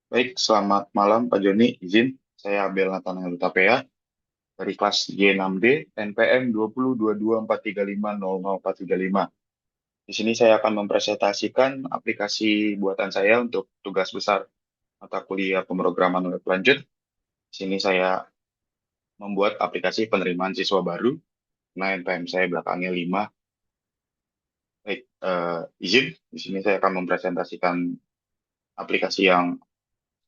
Baik, selamat malam Pak Joni. Izin, saya Abel Natanael Utapea dari kelas J6D NPM 202224350045. Di sini saya akan mempresentasikan aplikasi buatan saya untuk tugas besar mata kuliah pemrograman web lanjut. Di sini saya membuat aplikasi penerimaan siswa baru. Nah, NPM saya belakangnya 5. Baik, izin, di sini saya akan mempresentasikan aplikasi yang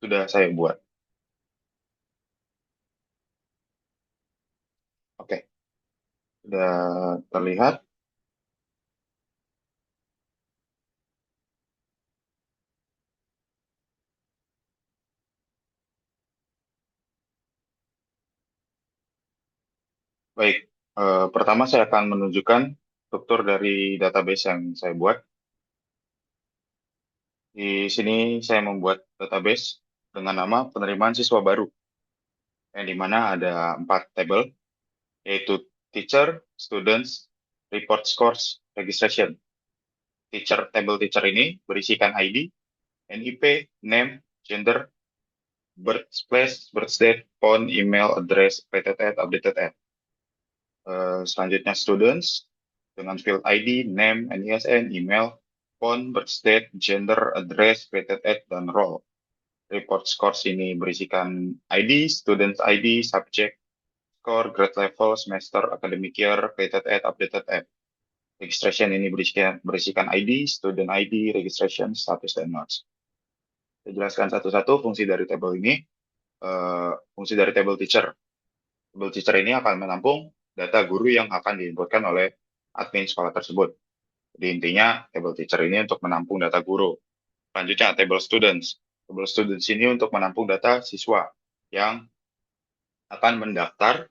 sudah saya buat. Oke, sudah terlihat. Baik, pertama saya akan menunjukkan struktur dari database yang saya buat. Di sini saya membuat database dengan nama penerimaan siswa baru, yang di mana ada 4 tabel, yaitu teacher, students, report scores, registration. Table teacher ini berisikan ID, NIP, name, gender, birthplace, birth date, phone, email, address, PTT, updated at. Selanjutnya students dengan field ID, name, NISN, email, phone, birth date, gender, address, created at, dan role. Report scores ini berisikan ID, student ID, subject, score, grade level, semester, academic year, created at, updated at. Registration ini berisikan ID, student ID, registration, status, dan marks. Saya jelaskan satu-satu fungsi dari table ini. Fungsi dari table teacher. Table teacher ini akan menampung data guru yang akan diinputkan oleh admin sekolah tersebut. Jadi intinya table teacher ini untuk menampung data guru. Selanjutnya table students. Table students ini untuk menampung data siswa yang akan mendaftar,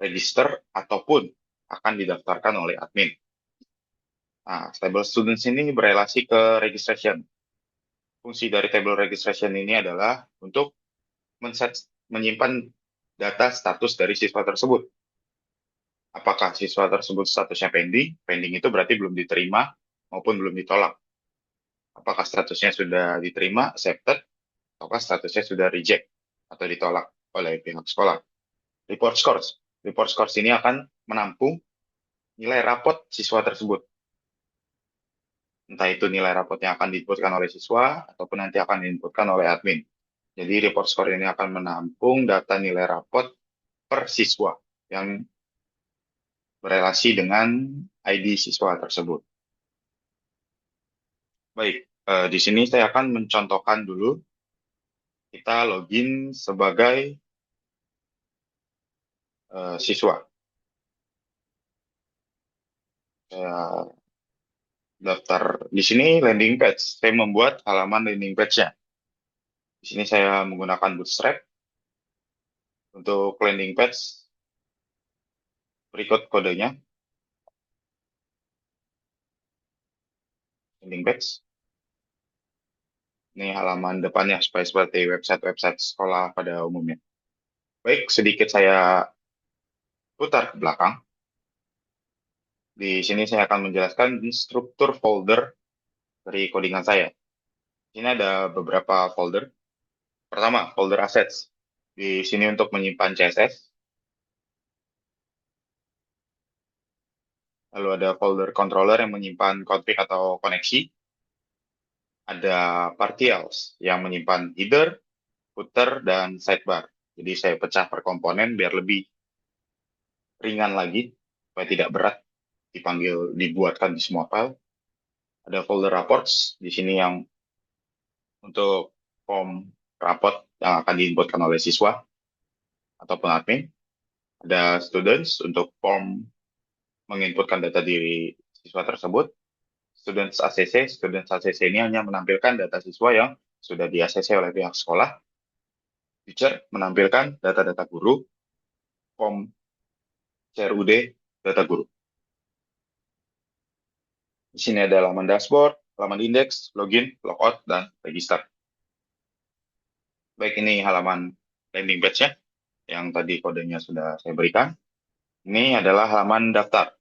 register, ataupun akan didaftarkan oleh admin. Nah, table students ini berelasi ke registration. Fungsi dari table registration ini adalah untuk menyimpan data status dari siswa tersebut. Apakah siswa tersebut statusnya pending? Pending itu berarti belum diterima maupun belum ditolak. Apakah statusnya sudah diterima, accepted, ataukah statusnya sudah reject atau ditolak oleh pihak sekolah. Report scores. Report scores ini akan menampung nilai rapot siswa tersebut. Entah itu nilai rapot yang akan diinputkan oleh siswa ataupun nanti akan diinputkan oleh admin. Jadi report score ini akan menampung data nilai rapot per siswa yang berelasi dengan ID siswa tersebut. Baik, di sini saya akan mencontohkan dulu kita login sebagai siswa. Saya daftar di sini landing page. Saya membuat halaman landing page-nya. Di sini saya menggunakan Bootstrap untuk landing page. Berikut kodenya, landing page. Ini halaman depannya supaya seperti website-website sekolah pada umumnya. Baik, sedikit saya putar ke belakang. Di sini saya akan menjelaskan struktur folder dari codingan saya. Ini ada beberapa folder. Pertama, folder assets. Di sini untuk menyimpan CSS. Lalu ada folder controller yang menyimpan config atau koneksi. Ada partials yang menyimpan header, footer, dan sidebar. Jadi saya pecah per komponen biar lebih ringan lagi, supaya tidak berat dibuatkan di semua file. Ada folder reports di sini yang untuk form raport yang akan diinputkan oleh siswa ataupun admin. Ada students untuk form menginputkan data diri siswa tersebut. Students ACC ini hanya menampilkan data siswa yang sudah di-ACC oleh pihak sekolah. Teacher menampilkan data-data guru, form CRUD, data guru. Di sini ada halaman dashboard, halaman index, login, logout, dan register. Baik, ini halaman landing page-nya yang tadi kodenya sudah saya berikan. Ini adalah halaman daftar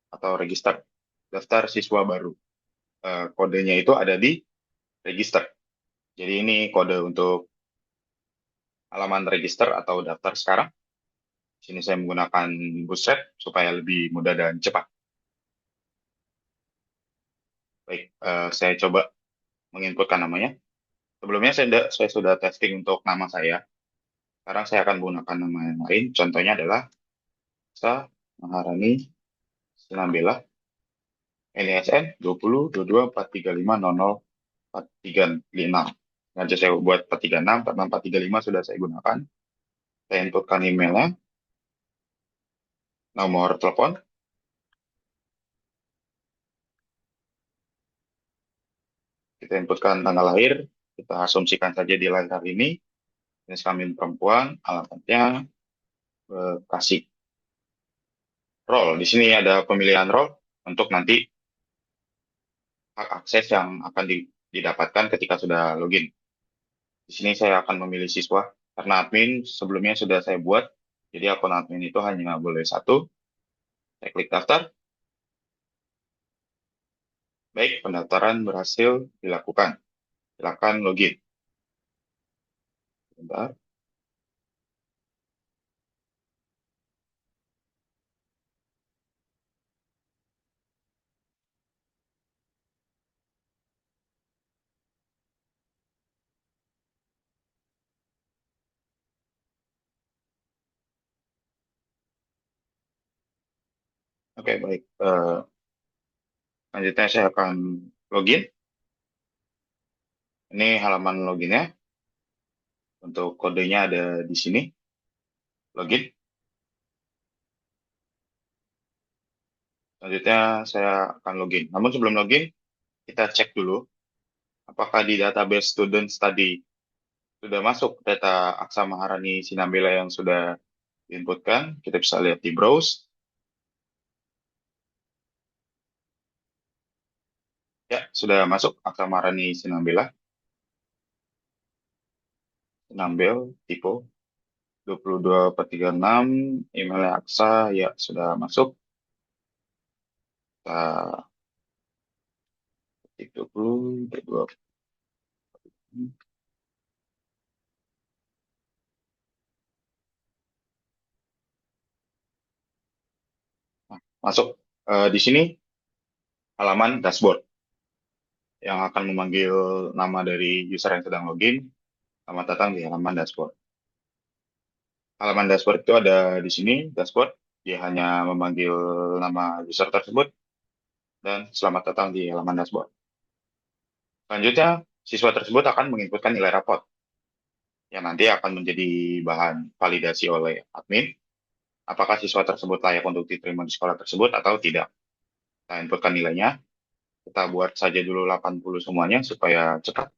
atau register, daftar siswa baru. Kodenya itu ada di register. Jadi ini kode untuk halaman register atau daftar sekarang. Di sini saya menggunakan Bootstrap supaya lebih mudah dan cepat. Baik, saya coba menginputkan namanya. Sebelumnya saya sudah testing untuk nama saya. Sekarang saya akan menggunakan nama yang lain. Contohnya adalah Sa Maharani Sinambela, NISN 20 22 43 500 4356. Nanti saya buat 436 karena 435 sudah saya gunakan. Saya inputkan emailnya, nomor telepon, kita inputkan tanggal lahir, kita asumsikan saja di lahir hari ini, jenis kelamin perempuan, alamatnya Bekasi. Role, di sini ada pemilihan role untuk nanti hak akses yang akan didapatkan ketika sudah login. Di sini saya akan memilih siswa, karena admin sebelumnya sudah saya buat, jadi akun admin itu hanya boleh satu. Saya klik daftar. Baik, pendaftaran berhasil dilakukan. Silakan login. Bentar. Oke, baik. Selanjutnya saya akan login. Ini halaman loginnya. Untuk kodenya ada di sini. Login. Selanjutnya saya akan login. Namun sebelum login, kita cek dulu apakah di database student study sudah masuk data Aksa Maharani Sinambela yang sudah diinputkan. Kita bisa lihat di browse. Ya, sudah masuk Aksa Maharani Sinambela. Sinambel, Tipo, 22 per 36, emailnya Aksa, ya sudah masuk. Kita ketik 20, 22. Nah, masuk. Di sini halaman dashboard yang akan memanggil nama dari user yang sedang login. Selamat datang di halaman dashboard. Halaman dashboard itu ada di sini, dashboard. Dia hanya memanggil nama user tersebut dan selamat datang di halaman dashboard. Selanjutnya, siswa tersebut akan menginputkan nilai rapot yang nanti akan menjadi bahan validasi oleh admin. Apakah siswa tersebut layak untuk diterima di sekolah tersebut atau tidak. Kita inputkan nilainya. Kita buat saja dulu 80 semuanya supaya cepat.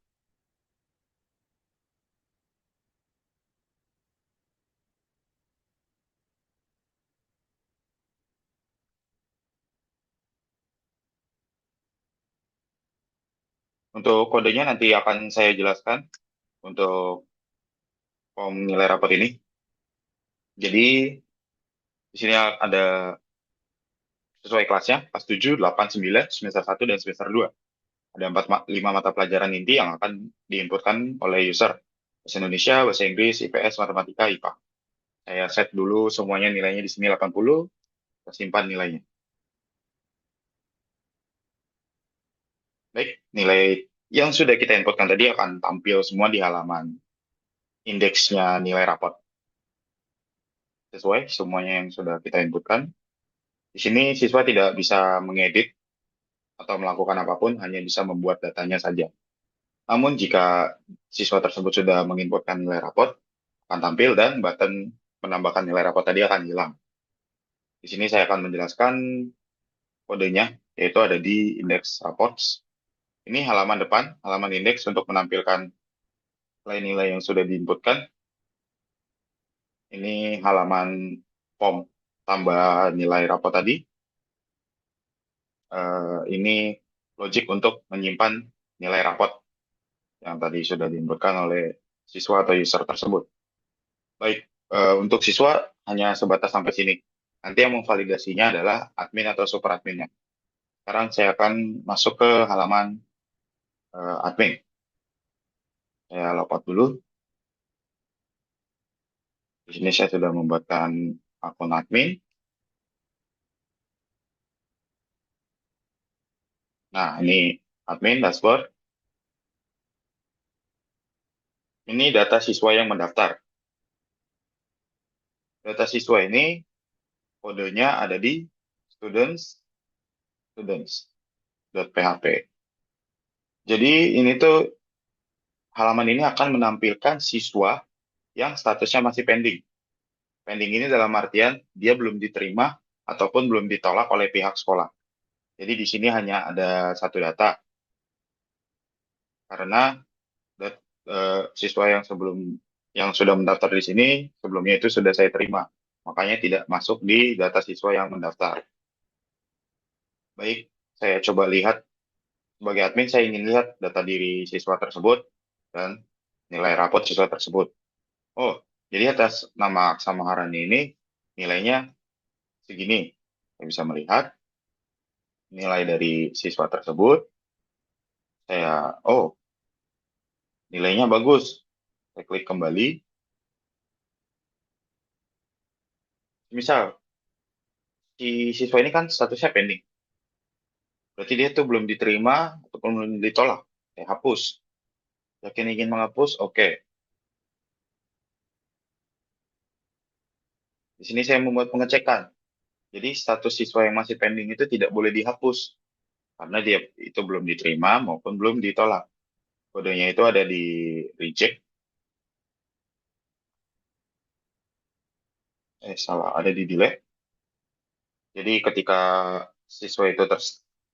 Untuk kodenya nanti akan saya jelaskan untuk form nilai rapot ini. Jadi di sini ada sesuai kelasnya, kelas 7, 8, 9, semester 1, dan semester 2. Ada 5 mata pelajaran inti yang akan diinputkan oleh user. Bahasa Indonesia, Bahasa Inggris, IPS, Matematika, IPA. Saya set dulu semuanya nilainya di sini 80, kita simpan nilainya. Baik, nilai yang sudah kita inputkan tadi akan tampil semua di halaman indeksnya nilai rapot. Sesuai semuanya yang sudah kita inputkan. Di sini siswa tidak bisa mengedit atau melakukan apapun, hanya bisa membuat datanya saja. Namun jika siswa tersebut sudah menginputkan nilai rapot, akan tampil dan button menambahkan nilai rapot tadi akan hilang. Di sini saya akan menjelaskan kodenya, yaitu ada di index reports. Ini halaman depan, halaman indeks untuk menampilkan nilai-nilai yang sudah diinputkan. Ini halaman form tambah nilai rapot tadi. Ini logic untuk menyimpan nilai rapot yang tadi sudah diinputkan oleh siswa atau user tersebut. Baik, untuk siswa hanya sebatas sampai sini. Nanti yang memvalidasinya adalah admin atau super adminnya. Sekarang saya akan masuk ke halaman admin. Saya login dulu. Di sini saya sudah membuatkan akun admin. Nah, ini admin dashboard. Ini data siswa yang mendaftar. Data siswa ini kodenya ada di students.php. Jadi ini tuh halaman ini akan menampilkan siswa yang statusnya masih pending. Pending ini dalam artian dia belum diterima ataupun belum ditolak oleh pihak sekolah. Jadi di sini hanya ada satu data karena siswa yang sudah mendaftar di sini sebelumnya itu sudah saya terima. Makanya tidak masuk di data siswa yang mendaftar. Baik, saya coba lihat sebagai admin saya ingin lihat data diri siswa tersebut dan nilai rapot siswa tersebut. Oh, jadi atas nama Aksa Maharani ini nilainya segini. Saya bisa melihat nilai dari siswa tersebut. Oh, nilainya bagus. Saya klik kembali. Misal, si siswa ini kan statusnya pending. Berarti dia tuh belum diterima ataupun belum ditolak. Saya hapus. Yakin ingin menghapus? Oke. Di sini saya membuat pengecekan. Jadi status siswa yang masih pending itu tidak boleh dihapus. Karena dia itu belum diterima maupun belum ditolak. Kodenya itu ada di reject. Salah. Ada di delete. Jadi ketika siswa itu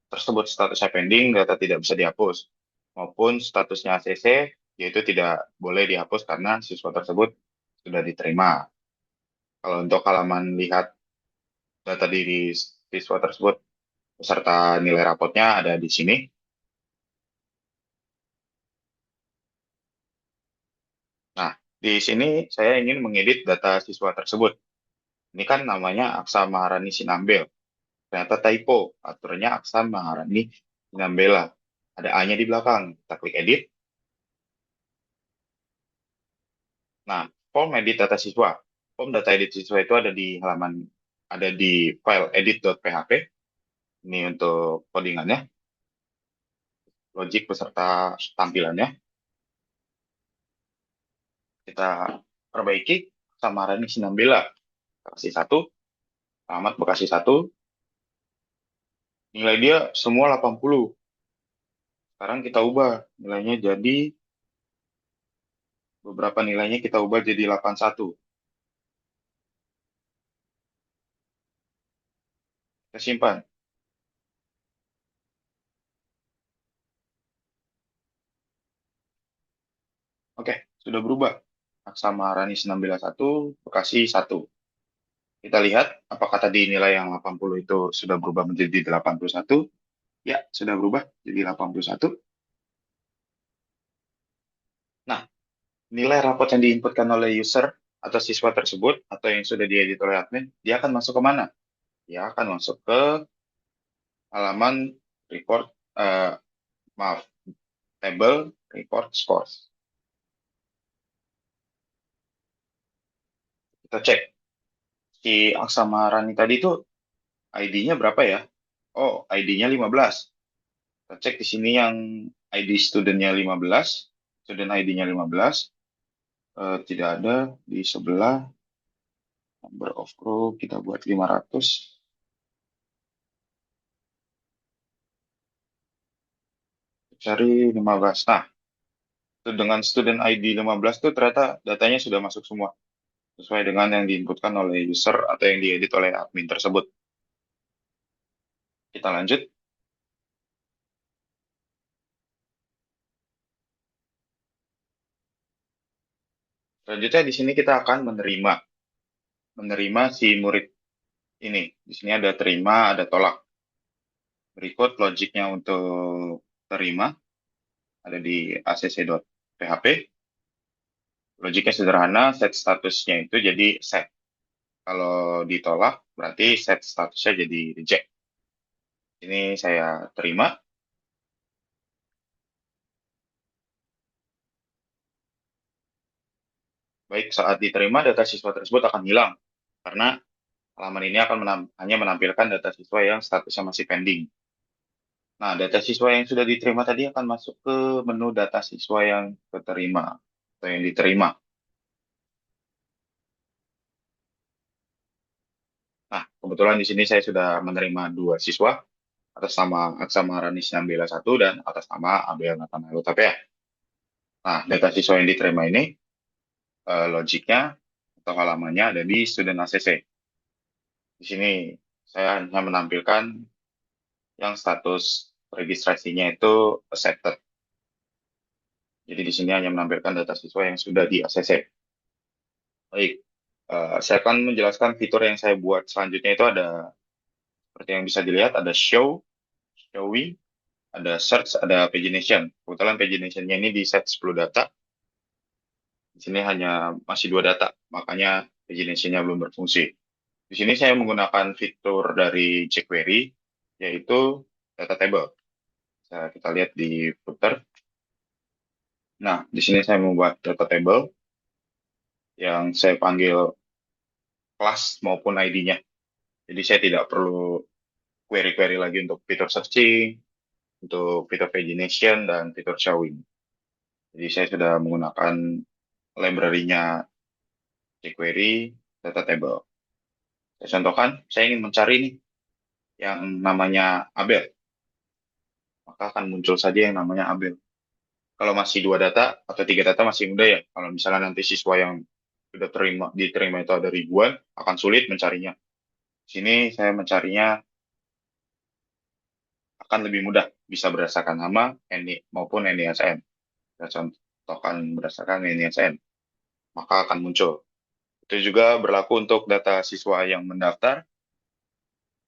tersebut statusnya pending, data tidak bisa dihapus. Maupun statusnya ACC, yaitu tidak boleh dihapus karena siswa tersebut sudah diterima. Kalau untuk halaman lihat data diri siswa tersebut beserta nilai rapotnya ada di sini. Nah, di sini saya ingin mengedit data siswa tersebut. Ini kan namanya Aksa Maharani Sinambel. Ternyata typo, aturannya Aksa Maharani Sinambela. Ada A-nya di belakang. Kita klik edit. Nah, form edit data siswa. Form data edit siswa itu ada di file edit.php. Ini untuk codingannya, logic beserta tampilannya. Kita perbaiki sama Rani Sinambela. Bekasi 1, alamat Bekasi 1. Nilai dia semua 80. Sekarang kita ubah nilainya jadi, beberapa nilainya kita ubah jadi 81. Kita simpan. Oke, sudah berubah. Sama Rani 191, Bekasi 1. Kita lihat apakah tadi nilai yang 80 itu sudah berubah menjadi 81. Ya, sudah berubah jadi 81. Nah, nilai rapot yang diinputkan oleh user atau siswa tersebut atau yang sudah diedit oleh admin, dia akan masuk ke mana? Dia akan masuk ke halaman report, maaf, table report scores. Kita cek. Si Aksa Maharani tadi itu ID-nya berapa ya? Oh, ID-nya 15. Kita cek di sini yang ID studentnya 15, student ID-nya 15. Tidak ada di sebelah number of row kita buat 500. Cari 15. Nah, dengan student ID 15 tuh ternyata datanya sudah masuk semua sesuai dengan yang diinputkan oleh user atau yang diedit oleh admin tersebut. Kita lanjut. Selanjutnya di sini kita akan menerima si murid ini. Di sini ada terima, ada tolak. Berikut logiknya untuk terima ada di acc.php. Logiknya sederhana, set statusnya itu jadi set. Kalau ditolak, berarti set statusnya jadi reject. Ini saya terima. Baik, saat diterima, data siswa tersebut akan hilang, karena halaman ini akan hanya menampilkan data siswa yang statusnya masih pending. Nah, data siswa yang sudah diterima tadi akan masuk ke menu data siswa yang keterima atau yang diterima. Nah, kebetulan di sini saya sudah menerima dua siswa atas nama Aksama Ranis Nabila 1 dan atas nama Abel Nathanael Tapea. Nah, data siswa yang diterima ini logiknya atau halamannya ada di student ACC. Di sini saya hanya menampilkan yang status registrasinya itu accepted. Jadi di sini hanya menampilkan data siswa yang sudah di ACC. Baik, saya akan menjelaskan fitur yang saya buat selanjutnya itu ada seperti yang bisa dilihat ada show, showing, ada search, ada pagination. Kebetulan paginationnya ini di set 10 data. Di sini hanya masih dua data, makanya paginationnya belum berfungsi. Di sini saya menggunakan fitur dari jQuery, yaitu data table. Kita lihat di footer. Nah, di sini saya membuat data table yang saya panggil kelas maupun ID-nya. Jadi saya tidak perlu query-query lagi untuk fitur searching, untuk fitur pagination, dan fitur showing. Jadi saya sudah menggunakan library-nya jQuery data table. Saya contohkan, saya ingin mencari nih yang namanya Abel. Maka akan muncul saja yang namanya Abel. Kalau masih dua data atau tiga data masih mudah ya. Kalau misalnya nanti siswa yang sudah diterima itu ada ribuan, akan sulit mencarinya. Di sini saya mencarinya akan lebih mudah, bisa berdasarkan nama, NI, maupun NISN. Saya contohkan berdasarkan NISN, maka akan muncul. Itu juga berlaku untuk data siswa yang mendaftar,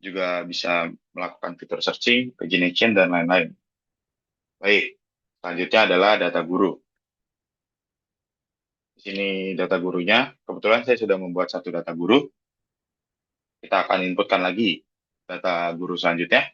juga bisa melakukan fitur searching, pagination, dan lain-lain. Baik, selanjutnya adalah data guru. Di sini data gurunya, kebetulan saya sudah membuat satu data guru. Kita akan inputkan lagi data guru selanjutnya.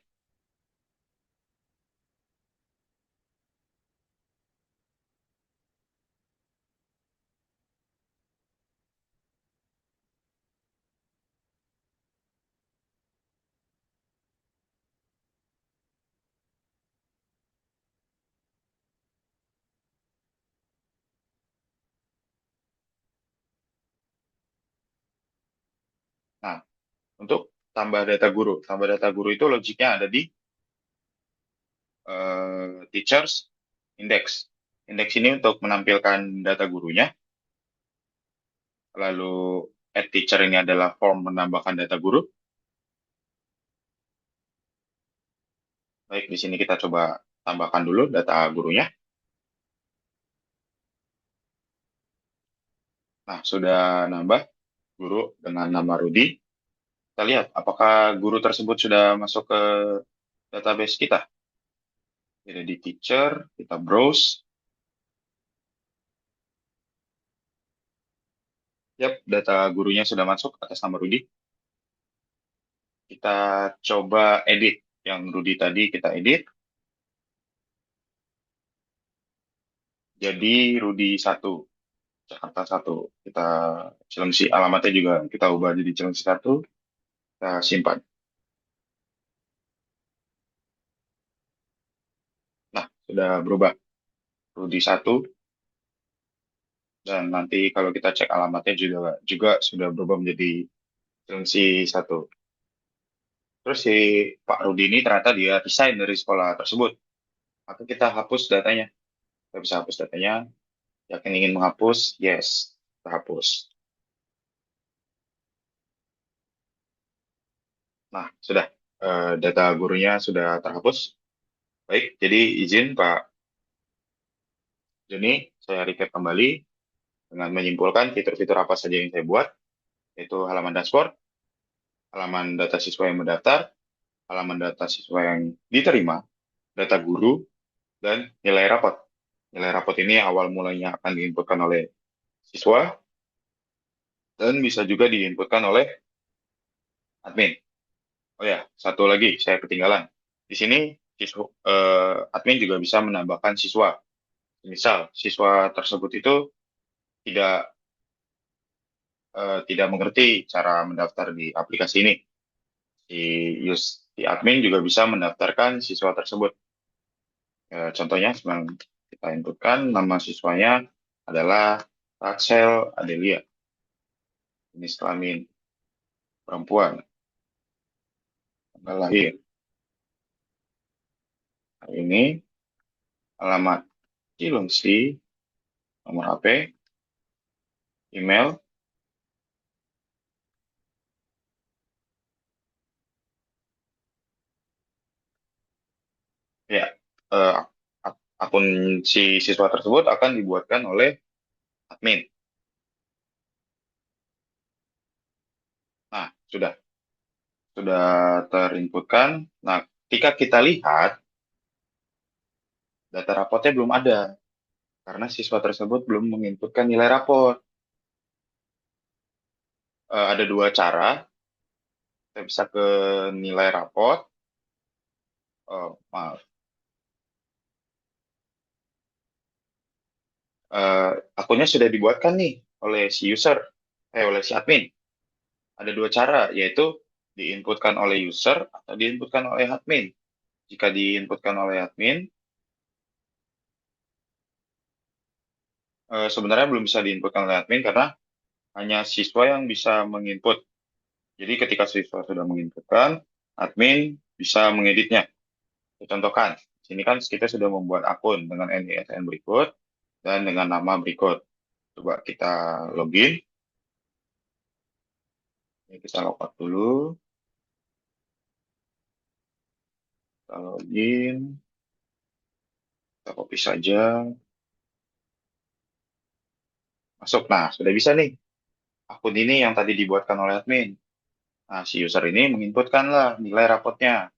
Nah, untuk tambah data guru itu logiknya ada di teachers index. Indeks ini untuk menampilkan data gurunya. Lalu add teacher ini adalah form menambahkan data guru. Baik, di sini kita coba tambahkan dulu data gurunya. Nah, sudah nambah guru dengan nama Rudi. Kita lihat apakah guru tersebut sudah masuk ke database kita. Jadi di teacher, kita browse. Yap, data gurunya sudah masuk atas nama Rudi. Kita coba edit. Yang Rudi tadi kita edit. Jadi Rudi 1, Jakarta 1. Kita Cilengsi, alamatnya juga kita ubah jadi Cilengsi 1. Kita simpan. Nah, sudah berubah. Rudi 1. Dan nanti kalau kita cek alamatnya juga sudah berubah menjadi Cilengsi 1. Terus si Pak Rudi ini ternyata dia resign dari sekolah tersebut. Maka kita hapus datanya. Kita bisa hapus datanya. Yakin ingin menghapus? Yes. Kita hapus. Nah, sudah. Data gurunya sudah terhapus. Baik, jadi izin Pak Joni, saya recap kembali dengan menyimpulkan fitur-fitur apa saja yang saya buat, yaitu halaman dashboard, halaman data siswa yang mendaftar, halaman data siswa yang diterima, data guru, dan nilai rapot. Nilai rapot ini awal mulanya akan diinputkan oleh siswa, dan bisa juga diinputkan oleh admin. Oh ya, satu lagi saya ketinggalan. Di sini admin juga bisa menambahkan siswa. Misal, siswa tersebut itu tidak tidak mengerti cara mendaftar di aplikasi ini. Si admin juga bisa mendaftarkan siswa tersebut. Contohnya, sekarang kita inputkan nama siswanya adalah Rachel Adelia, jenis kelamin perempuan, tanggal lahir hari ini, alamat Cilengsi, nomor HP, email. Ya, eh, akun si siswa tersebut akan dibuatkan oleh admin. Nah, sudah terinputkan. Nah, ketika kita lihat data rapotnya belum ada karena siswa tersebut belum menginputkan nilai raport. Ada dua cara. Kita bisa ke nilai raport. Maaf. Akunnya sudah dibuatkan nih oleh si user, oleh si admin. Ada dua cara, yaitu diinputkan oleh user atau diinputkan oleh admin. Jika diinputkan oleh admin, sebenarnya belum bisa diinputkan oleh admin karena hanya siswa yang bisa menginput. Jadi ketika siswa sudah menginputkan, admin bisa mengeditnya. Contohkan, sini kan kita sudah membuat akun dengan NISN berikut dan dengan nama berikut. Coba kita login. Ini kita logout dulu. Kita login. Kita copy saja. Masuk. Nah, sudah bisa nih. Akun ini yang tadi dibuatkan oleh admin. Nah, si user ini menginputkanlah nilai rapotnya.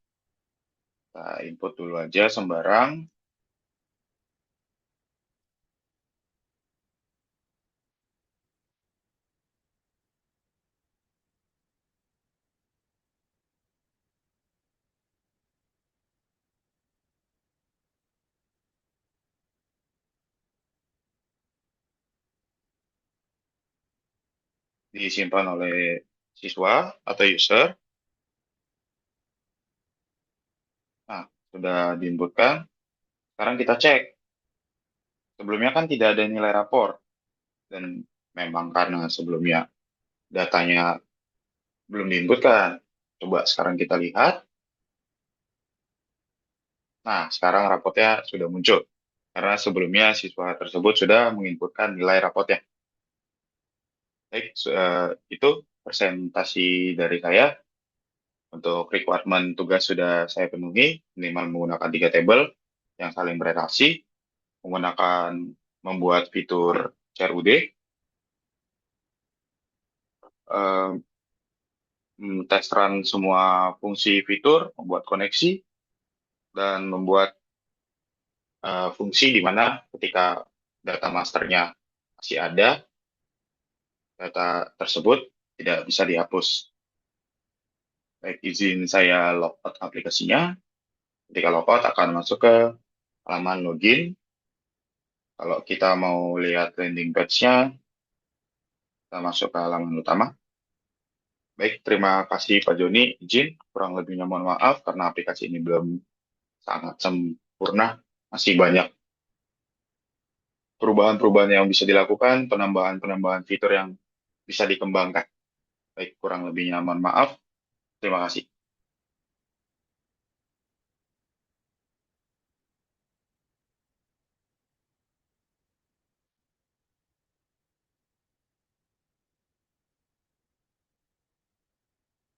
Kita input dulu aja sembarang. Disimpan oleh siswa atau user. Nah, sudah diinputkan. Sekarang kita cek. Sebelumnya kan tidak ada nilai rapor. Dan memang karena sebelumnya datanya belum diinputkan. Coba sekarang kita lihat. Nah, sekarang rapotnya sudah muncul. Karena sebelumnya siswa tersebut sudah menginputkan nilai rapotnya. Baik, itu presentasi dari saya. Untuk requirement tugas sudah saya penuhi, minimal menggunakan 3 tabel yang saling berelasi, menggunakan membuat fitur CRUD, eh, test run semua fungsi fitur, membuat koneksi, dan membuat fungsi di mana ketika data masternya masih ada, data tersebut tidak bisa dihapus. Baik, izin saya logout aplikasinya. Ketika logout akan masuk ke halaman login. Kalau kita mau lihat landing page-nya, kita masuk ke halaman utama. Baik, terima kasih Pak Joni. Izin, kurang lebihnya mohon maaf karena aplikasi ini belum sangat sempurna. Masih banyak perubahan-perubahan yang bisa dilakukan, penambahan-penambahan fitur yang bisa dikembangkan. Baik, kurang lebihnya mohon maaf. Terima kasih.